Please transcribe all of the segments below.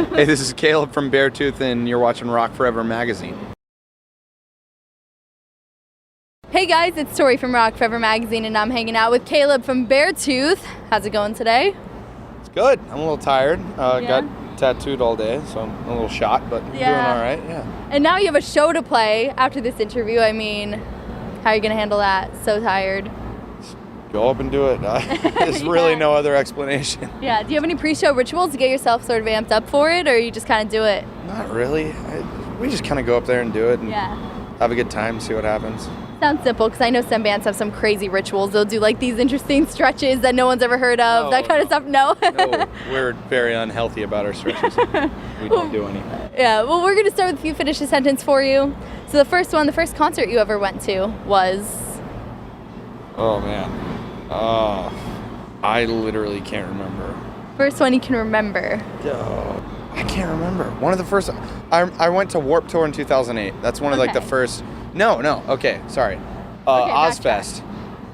Hey, this is Caleb from Beartooth, and you're watching Rock Forever Magazine. Hey guys, it's Tori from Rock Forever Magazine, and I'm hanging out with Caleb from Beartooth. How's it going today? It's good. I'm a little tired. Got tattooed all day, so I'm a little shot, but doing all right, yeah. And now you have a show to play after this interview. I mean, how are you going to handle that? So tired. Go up and do it. There's really no other explanation. Yeah. Do you have any pre-show rituals to get yourself sort of amped up for it, or you just kind of do it? Not really. We just kind of go up there and do it and have a good time, see what happens. Sounds simple, because I know some bands have some crazy rituals. They'll do like these interesting stretches that no one's ever heard of, that kind of stuff. No? No, we're very unhealthy about our stretches. We don't do any. Yeah, well, we're going to start with You Finish a Sentence for you. So the first concert you ever went to was? Oh, man. I literally can't remember. First one you can remember. I can't remember. One of the first, I went to Warped Tour in 2008. That's one of like the first. No. Okay, sorry. Ozfest.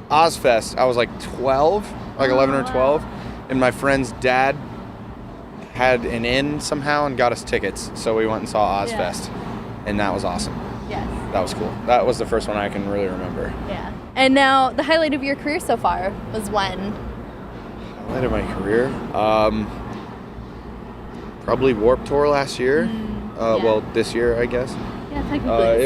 I was like 12, like 11 or 12, and my friend's dad had an in somehow and got us tickets, so we went and saw Ozfest, and that was awesome. Yes. That was cool. That was the first one I can really remember. Yeah. And now, the highlight of your career so far was when? Highlight of my career? Probably Warped Tour last year. Well, this year, I guess. Yeah, technically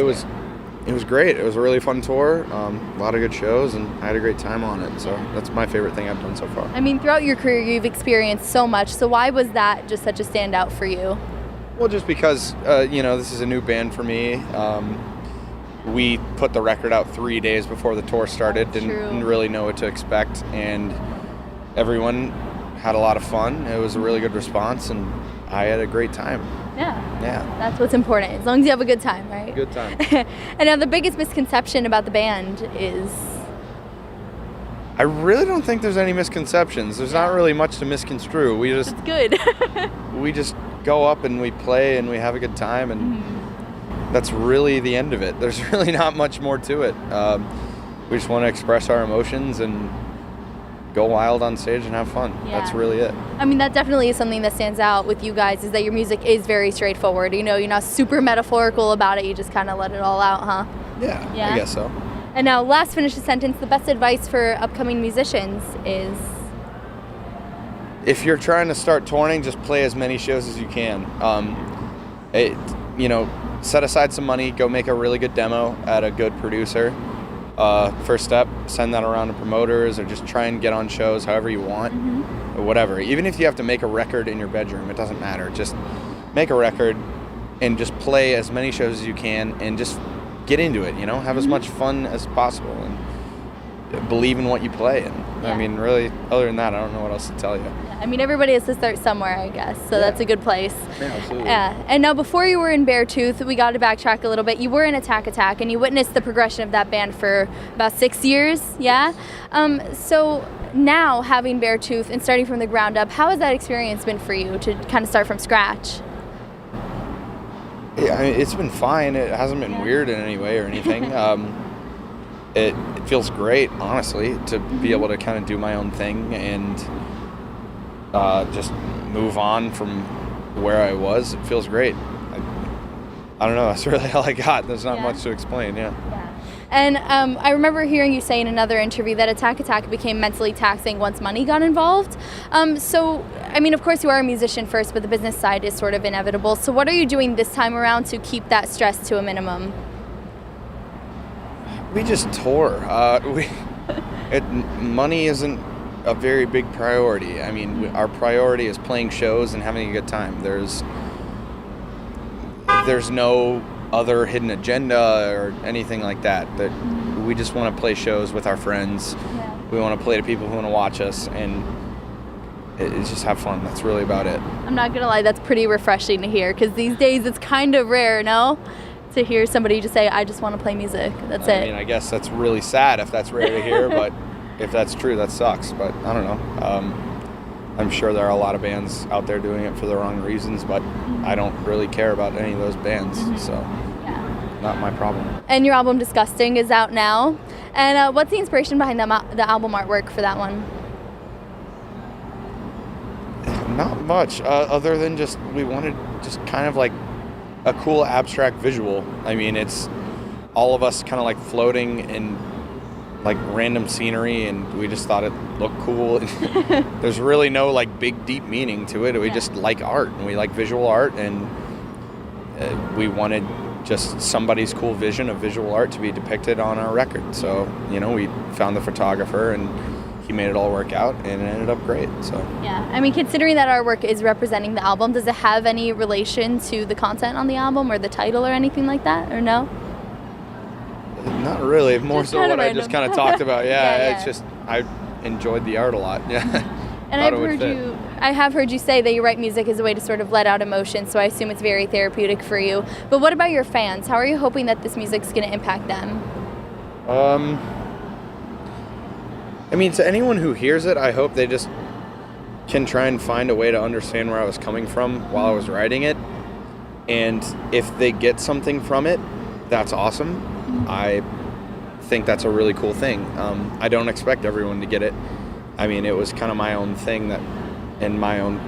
It was great. It was a really fun tour. A lot of good shows, and I had a great time on it. So that's my favorite thing I've done so far. I mean, throughout your career, you've experienced so much. So why was that just such a standout for you? Well, just because, this is a new band for me. We put the record out 3 days before the tour started. Didn't really know what to expect, and everyone had a lot of fun. It was a really good response, and I had a great time. Yeah. That's what's important. As long as you have a good time, right? Good time. And now the biggest misconception about the band is? I really don't think there's any misconceptions. There's not really much to misconstrue. It's good. We just go up and we play and we have a good time, and that's really the end of it. There's really not much more to it. We just want to express our emotions and go wild on stage and have fun. Yeah. That's really it. I mean, that definitely is something that stands out with you guys, is that your music is very straightforward. You know, you're not super metaphorical about it. You just kind of let it all out, huh? Yeah, I guess so. And now, last finish a sentence, the best advice for upcoming musicians is? If you're trying to start touring, just play as many shows as you can. Set aside some money, go make a really good demo at a good producer. First step, send that around to promoters, or just try and get on shows however you want, or whatever. Even if you have to make a record in your bedroom, it doesn't matter. Just make a record and just play as many shows as you can, and just get into it, have as much fun as possible, and believe in what you play. And I mean, really, other than that, I don't know what else to tell you. I mean, everybody has to start somewhere, I guess, so that's a good place. Yeah, absolutely. And now, before you were in Beartooth, we got to backtrack a little bit. You were in Attack, and you witnessed the progression of that band for about 6 years, yeah? So now, having Beartooth and starting from the ground up, how has that experience been for you to kind of start from scratch? Yeah, I mean, it's been fine. It hasn't been weird in any way or anything. It feels great, honestly, to be able to kind of do my own thing and just move on from where I was. It feels great. I don't know. That's really all I got. There's not much to explain. Yeah. And I remember hearing you say in another interview that Attack became mentally taxing once money got involved. So, I mean, of course you are a musician first, but the business side is sort of inevitable. So what are you doing this time around to keep that stress to a minimum? We just tour. Money isn't a very big priority. I mean, our priority is playing shows and having a good time. There's no other hidden agenda or anything like that. That we just want to play shows with our friends. We want to play to people who want to watch us, and it's just have fun. That's really about it. I'm not gonna lie, that's pretty refreshing to hear, because these days it's kind of rare, no? To hear somebody just say, I just want to play music. That's it. I mean, I guess that's really sad if that's rare to hear, but if that's true, that sucks. But I don't know. I'm sure there are a lot of bands out there doing it for the wrong reasons, but I don't really care about any of those bands, so not my problem. And your album Disgusting is out now. And what's the inspiration behind the album artwork for that one? I'm Not much, other than just we wanted just kind of like a cool abstract visual. I mean, it's all of us kind of like floating in like random scenery, and we just thought it looked cool. There's really no like big deep meaning to it. We just like art, and we like visual art, and we wanted just somebody's cool vision of visual art to be depicted on our record. So, you know, we found the photographer, and he made it all work out, and it ended up great. So yeah, I mean, considering that artwork is representing the album, does it have any relation to the content on the album or the title or anything like that, or no? Not really. More just so what I just kind of talked about. Yeah. It's just I enjoyed the art a lot. Yeah. And I have heard you say that you write music as a way to sort of let out emotion, so I assume it's very therapeutic for you. But what about your fans? How are you hoping that this music's going to impact them? I mean, to anyone who hears it, I hope they just can try and find a way to understand where I was coming from while I was writing it. And if they get something from it, that's awesome. Mm-hmm. I think that's a really cool thing. I don't expect everyone to get it. I mean, it was kind of my own thing that, in my own,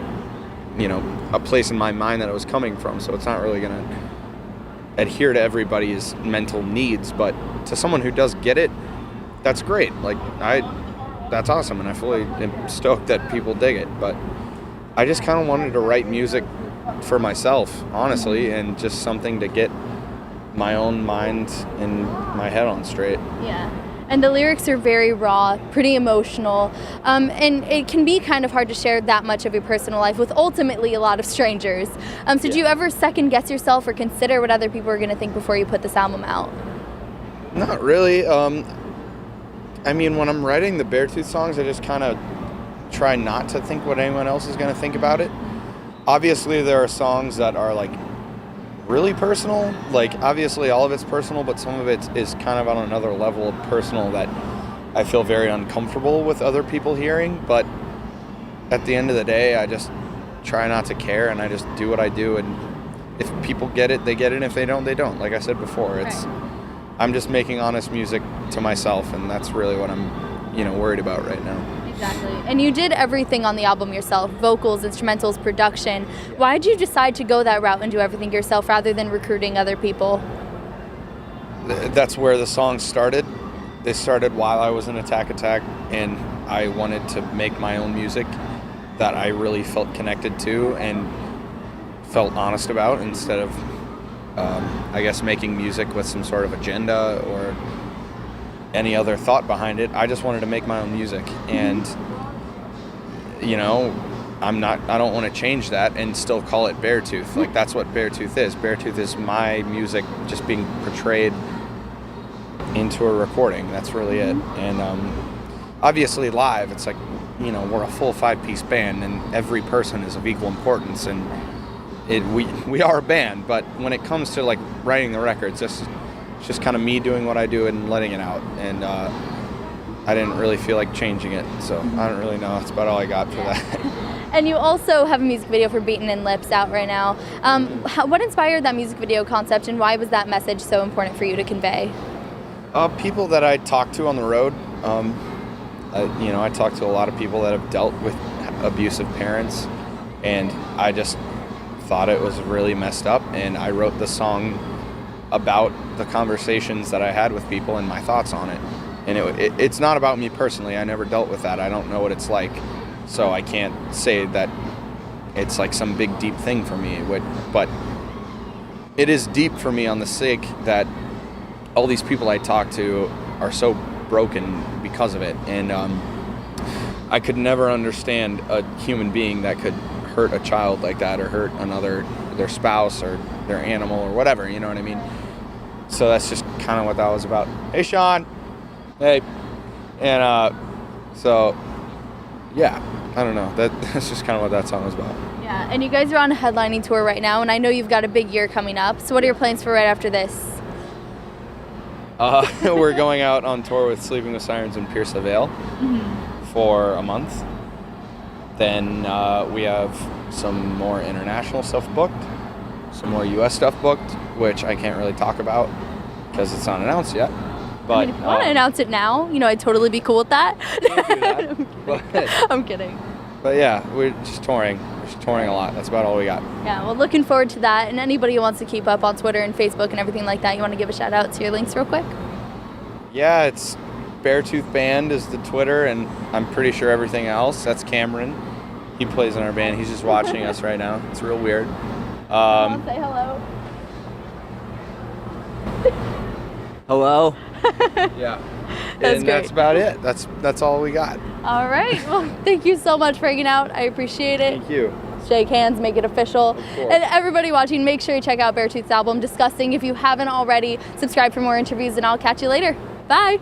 you know, a place in my mind that it was coming from. So it's not really going to adhere to everybody's mental needs. But to someone who does get it, that's great. Like, that's awesome, and I fully am stoked that people dig it. But I just kind of wanted to write music for myself, honestly, and just something to get my own mind and my head on straight. Yeah. And the lyrics are very raw, pretty emotional, and it can be kind of hard to share that much of your personal life with ultimately a lot of strangers. Did you ever second guess yourself or consider what other people are going to think before you put this album out? Not really. I mean, when I'm writing the Beartooth songs, I just kind of try not to think what anyone else is going to think about it. Obviously, there are songs that are like really personal. Like, obviously all of it's personal, but some of it is kind of on another level of personal that I feel very uncomfortable with other people hearing. But at the end of the day, I just try not to care, and I just do what I do. And if people get it, they get it. If they don't, they don't. Like I said before, I'm just making honest music to myself, and that's really what I'm, you know, worried about right now. Exactly. And you did everything on the album yourself, vocals, instrumentals, production. Why did you decide to go that route and do everything yourself rather than recruiting other people? That's where the songs started. They started while I was in Attack, and I wanted to make my own music that I really felt connected to and felt honest about, instead of I guess making music with some sort of agenda or any other thought behind it. I just wanted to make my own music, and you know, I don't want to change that and still call it Beartooth. Like, that's what Beartooth is. Beartooth is my music just being portrayed into a recording. That's really it. And obviously live, it's like, you know, we're a full 5-piece band, and every person is of equal importance, and we are a band. But when it comes to like writing the records, it's just kind of me doing what I do and letting it out. And I didn't really feel like changing it, so I don't really know. That's about all I got for that. And you also have a music video for Beatin and Lips out right now. What inspired that music video concept, and why was that message so important for you to convey? People that I talk to on the road. You know, I talk to a lot of people that have dealt with abusive parents, and I just thought it was really messed up, and I wrote the song about the conversations that I had with people and my thoughts on it. And it's not about me personally. I never dealt with that. I don't know what it's like, so I can't say that it's like some big deep thing for me. But it is deep for me on the sake that all these people I talk to are so broken because of it. And I could never understand a human being that could hurt a child like that, or hurt their spouse or their animal or whatever, you know what I mean? So that's just kind of what that was about. Hey, Sean. Hey. And so, yeah, I don't know. That's just kind of what that song was about. Yeah, and you guys are on a headlining tour right now, and I know you've got a big year coming up. So what are your plans for right after this? We're going out on tour with Sleeping with Sirens and Pierce the Veil for a month. Then we have some more international stuff booked, some more U.S. stuff booked, which I can't really talk about because it's not announced yet. But I mean, if you want to announce it now, you know, I'd totally be cool with that. Don't do that. I'm kidding. But yeah, we're just touring. Just touring a lot. That's about all we got. Yeah, well, looking forward to that. And anybody who wants to keep up on Twitter and Facebook and everything like that, you want to give a shout out to your links real quick? Yeah, it's Beartooth Band is the Twitter, and I'm pretty sure everything else. That's Cameron. He plays in our band. He's just watching us right now. It's real weird. Say hello. Hello. Yeah. That's And great. that's about it. That's all we got. All right. Well, thank you so much for hanging out. I appreciate it. Thank you. Shake hands, make it official. course. And everybody watching, make sure you check out Beartooth's album, Disgusting. If you haven't already, subscribe for more interviews, and I'll catch you later. Bye.